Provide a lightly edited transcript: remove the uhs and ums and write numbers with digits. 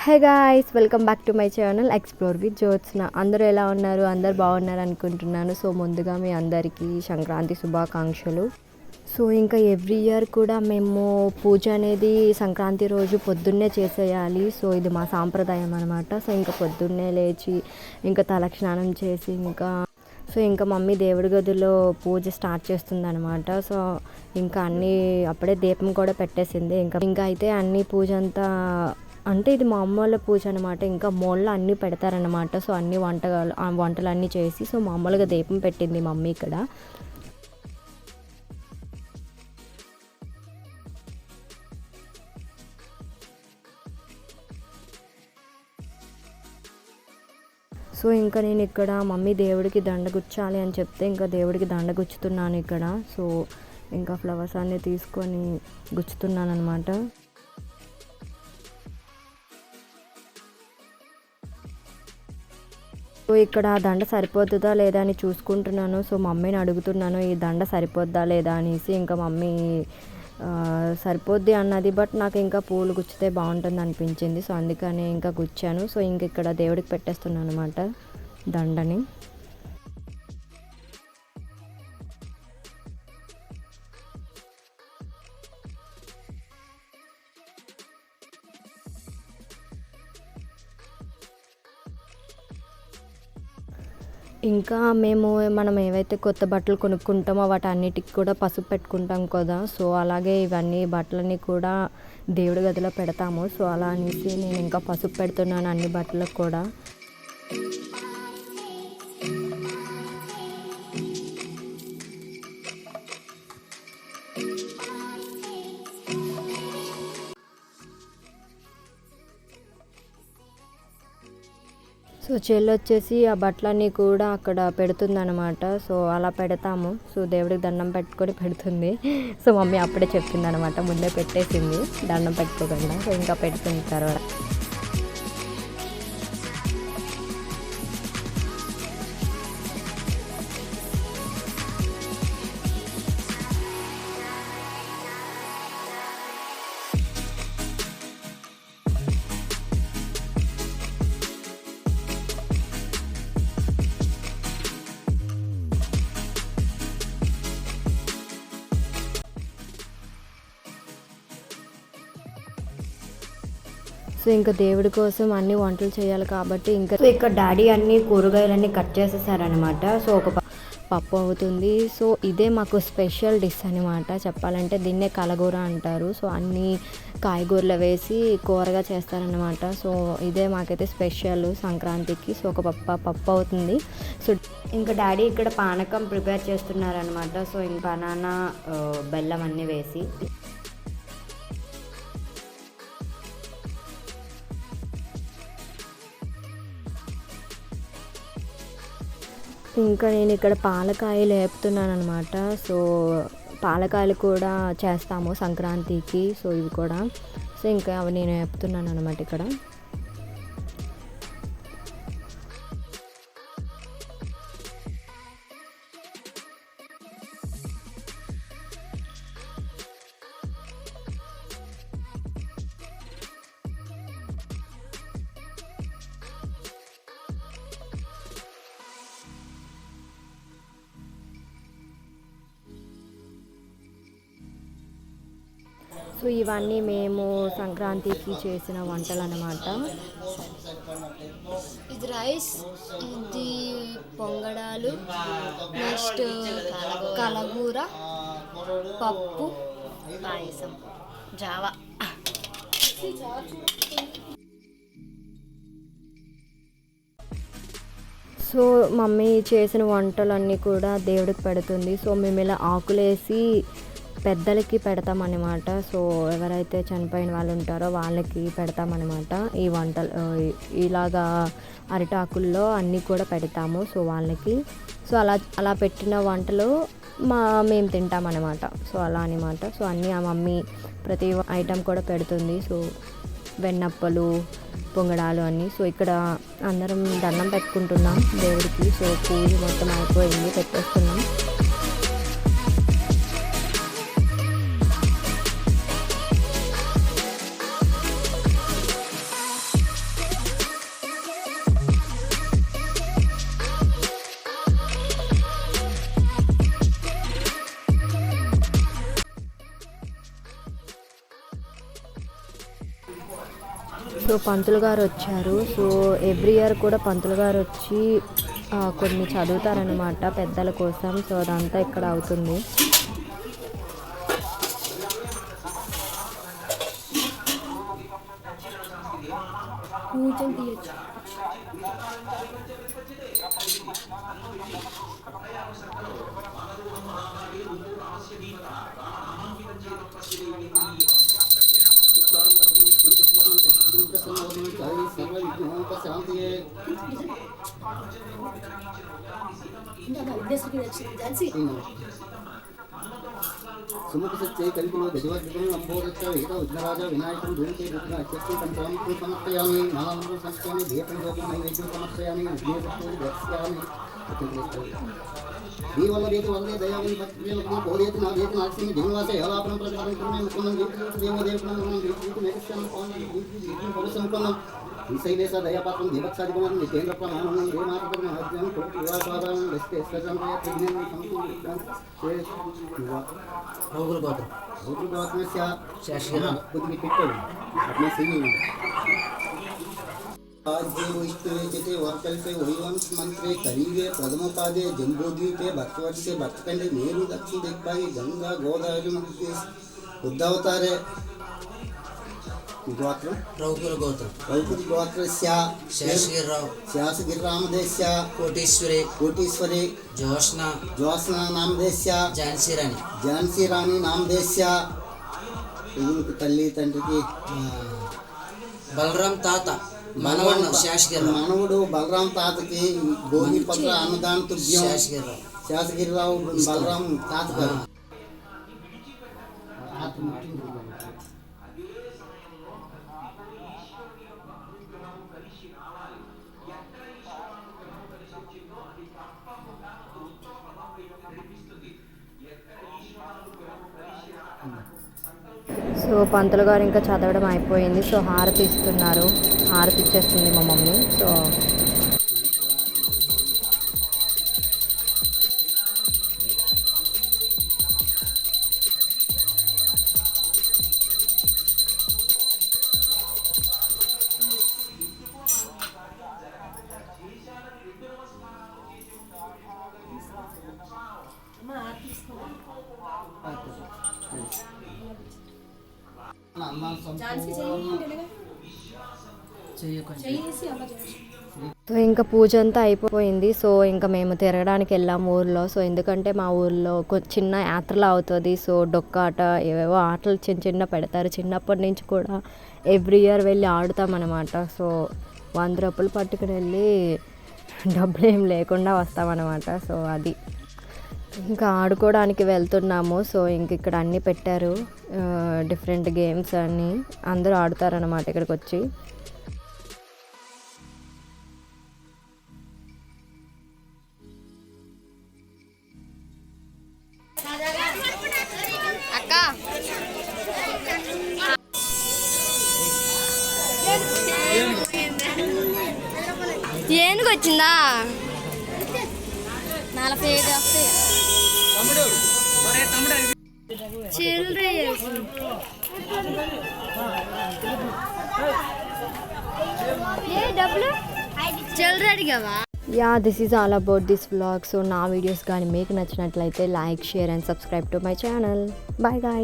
Hey guys, welcome back to my channel explore with Jyotsna. అందరూ ఎలా ఉన్నారు? అందరు బాగున్నారు అనుకుంటున్నాను. సో ముందుగా మీ అందరికీ సంక్రాంతి శుభాకాంక్షలు. సో ఇంకా ఎవ్రీ ఇయర్ కూడా మేము పూజ అనేది సంక్రాంతి రోజు పొద్దున్నే చేసేయాలి. సో ఇది మా సాంప్రదాయం అనమాట. సో ఇంకా పొద్దున్నే లేచి ఇంకా తలస్నానం చేసి ఇంకా మమ్మీ దేవుడి గదిలో పూజ స్టార్ట్ చేస్తుంది అనమాట. సో ఇంకా అన్నీ అప్పుడే దీపం కూడా పెట్టేసింది. ఇంకా అయితే అన్ని పూజ అంతా అంటే ఇది మా అమ్మ వాళ్ళ పూజ అనమాట. ఇంకా మూలలో అన్నీ పెడతారనమాట. సో అన్ని వంటలు అన్నీ చేసి సో మామూలుగా దీపం పెట్టింది మమ్మీ ఇక్కడ. సో ఇంకా నేను ఇక్కడ మమ్మీ దేవుడికి దండ గుచ్చాలి అని చెప్తే ఇంకా దేవుడికి దండ గుచ్చుతున్నాను ఇక్కడ. సో ఇంకా ఫ్లవర్స్ అన్నీ తీసుకొని గుచ్చుతున్నాను అనమాట. సో ఇక్కడ దండ సరిపోతుందా లేదా అని చూసుకుంటున్నాను. సో మమ్మీని అడుగుతున్నాను ఈ దండ సరిపోద్దా లేదా అనేసి. ఇంకా మమ్మీ సరిపోద్ది అన్నది, బట్ నాకు ఇంకా పూలు గుచ్చితే బాగుంటుంది అనిపించింది. సో అందుకని ఇంకా గుచ్చాను. సో ఇంక ఇక్కడ దేవుడికి పెట్టేస్తున్నాను అనమాట దండని. ఇంకా మనం ఏవైతే కొత్త బట్టలు కొనుక్కుంటామో వాటన్నిటికి కూడా పసుపు పెట్టుకుంటాం కదా. సో అలాగే ఇవన్నీ బట్టలని కూడా దేవుడి గదిలో పెడతాము. సో అలా అనేసి నేను ఇంకా పసుపు పెడుతున్నాను అన్ని బట్టలకు కూడా. సో చెల్లి వచ్చేసి ఆ బట్టలన్నీ కూడా అక్కడ పెడుతుందన్నమాట. సో అలా పెడతాము. సో దేవుడికి దండం పెట్టుకొని పెడుతుంది. సో మమ్మీ అప్పుడే చెప్తుంది అనమాట, ముందే పెట్టేసింది దండం పెట్టుకోకుండా. సో ఇంకా పెడుతుంది తర్వాత. సో ఇంకా దేవుడి కోసం అన్ని వంటలు చేయాలి కాబట్టి ఇంకా ఇక్కడ డాడీ అన్ని కూరగాయలన్నీ కట్ చేసేసారనమాట. సో ఒక పప్పు అవుతుంది. సో ఇదే మాకు స్పెషల్ డిష్ అనమాట చెప్పాలంటే. దీన్నే కలగూర అంటారు. సో అన్ని కాయగూరలు వేసి కూరగా చేస్తారనమాట. సో ఇదే మాకైతే స్పెషల్ సంక్రాంతికి. సో ఒక పప్పు అవుతుంది. సో ఇంకా డాడీ ఇక్కడ పానకం ప్రిపేర్ చేస్తున్నారనమాట. సో ఇంకా బనానా బెల్లం అన్నీ వేసి. ఇంకా నేను ఇక్కడ పాలకాయలు వేపుతున్నాను అనమాట. సో పాలకాయలు కూడా చేస్తాము సంక్రాంతికి. సో ఇవి కూడా సో ఇంకా అవి నేను వేపుతున్నాను అనమాట ఇక్కడ. సో ఇవన్నీ మేము సంక్రాంతికి చేసిన వంటలు అన్నమాట. ఇది రైస్, ఇది పొంగడాలు, నెక్స్ట్ కలగూర, పప్పు, పాయసం, జావా. సో మమ్మీ చేసిన వంటలన్నీ కూడా దేవుడికి పెడుతుంది. సో మేము ఇలా ఆకులేసి పెద్దలకి పెడతామన్నమాట. సో ఎవరైతే చనిపోయిన వాళ్ళు ఉంటారో వాళ్ళకి పెడతామన్నమాట ఈ వంటలు. ఇలాగా అరిటాకుల్లో అన్నీ కూడా పెడతాము సో వాళ్ళకి. సో అలా పెట్టిన వంటలు మేము తింటామన్నమాట. సో అలా అనమాట. సో అన్నీ ఆ మమ్మీ ప్రతి ఐటెం కూడా పెడుతుంది. సో వెన్నప్పలు, పొంగడాలు అన్నీ. సో ఇక్కడ అందరం దండం పెట్టుకుంటున్నాం దేవుడికి. సో పూజ మొత్తం అయిపోయింది, పెట్టేస్తున్నాం. సో పంతులు గారు వచ్చారు. సో ఎవ్రీ ఇయర్ కూడా పంతులు గారు వచ్చి కొన్ని చదువుతారనమాట పెద్దల కోసం. సో అదంతా ఇక్కడ అవుతుంది. సుముఖ సత్యై కల్పిలో గజవద్గుణం లంబోదచ్చ వేద విఘ్నరాజ వినాయకం ధూమితే రుద్ర అత్యస్తి పంచామృతం సమర్పయామి నానామంత్రం సమర్పయామి దీపయోగం నైవేద్యం సమర్పయామి విఘ్నేశ్వరుడు దర్శయామి దీవల్లదేతి వల్లే దయావని భక్తిప్రియముఖం కోదేతి నాదేతి నాస్మి దినవాస యలాపనం ప్రతిపదం కురుమే ముకుందం దీప్తి దేవదేవనం దీప్తి మేకస్యానం పవనం పరుసంపన్నం శ్రీశైలేశ దయాపాత్రం దేవత్సాదిగుణం నితేంద్ర ప్రమాణం దేమాతపదం హద్యం కోటి వివాసాదానం దస్తే స్వజంపయ త్రిజ్ఞం సంపూర్ణం రౌద్ర గోత్రస్య శాశ్వత బుద్ధి పిట్టడు अपने सिंह राज्ये वैष्णवे वर्कल्पे वैवंश मंत्रे कलिगे प्रथमपादे जम्बूद्वीपे भक्तवर्षे भक्तखंडे मेरु दक्षिण दिग्भागे गंगा गोदावरी मध्ये उद्धवतारे गोत्रम रघुकुल गोत्रस्य शासगिरिरामदेस्य कोटीश्वरी ज्योत्स्ना नामदेस्य झांसी रानी नामदेस्य तल्ली तंड्रिकी బలరాం తాత మనవడు బలరాం తాతకి భోగి పత్ర అన్నదాన తుభ్యం శాసగిరిరావు బలరాం తాత గారు. సో పంతులు గారు ఇంకా చదవడం అయిపోయింది. సో హారతి ఇస్తున్నారు. హారతి ఇచ్చేస్తుంది మా మమ్మీ. సో సో ఇంకా పూజ అంతా అయిపోయింది. సో ఇంకా మేము తిరగడానికి వెళ్ళాము ఊర్లో. సో ఎందుకంటే మా ఊర్లో చిన్న యాత్రలా అవుతుంది. సో డొక్కాట ఏవేవో ఆటలు చిన్న పెడతారు. చిన్నప్పటి నుంచి కూడా ఎవ్రీ ఇయర్ వెళ్ళి ఆడుతామన్నమాట. సో 100 రూపాయలు పట్టుకుని వెళ్ళి డబ్బులు ఏం లేకుండా వస్తామన్నమాట. సో అది ఇంకా ఆడుకోవడానికి వెళ్తున్నాము. సో ఇంక ఇక్కడ అన్నీ పెట్టారు, డిఫరెంట్ గేమ్స్ అన్నీ. అందరూ ఆడుతారన్నమాట ఇక్కడికి వచ్చి. ఏనుగు వచ్చిందా 45 వస్తాయి. చిల్లర డబ్బులు చిల్లర అడిగావా? Yeah, this is all about this vlog. So నా వీడియోస్ కానీ మీకు నచ్చినట్లయితే like, share and subscribe to my channel. Bye guys.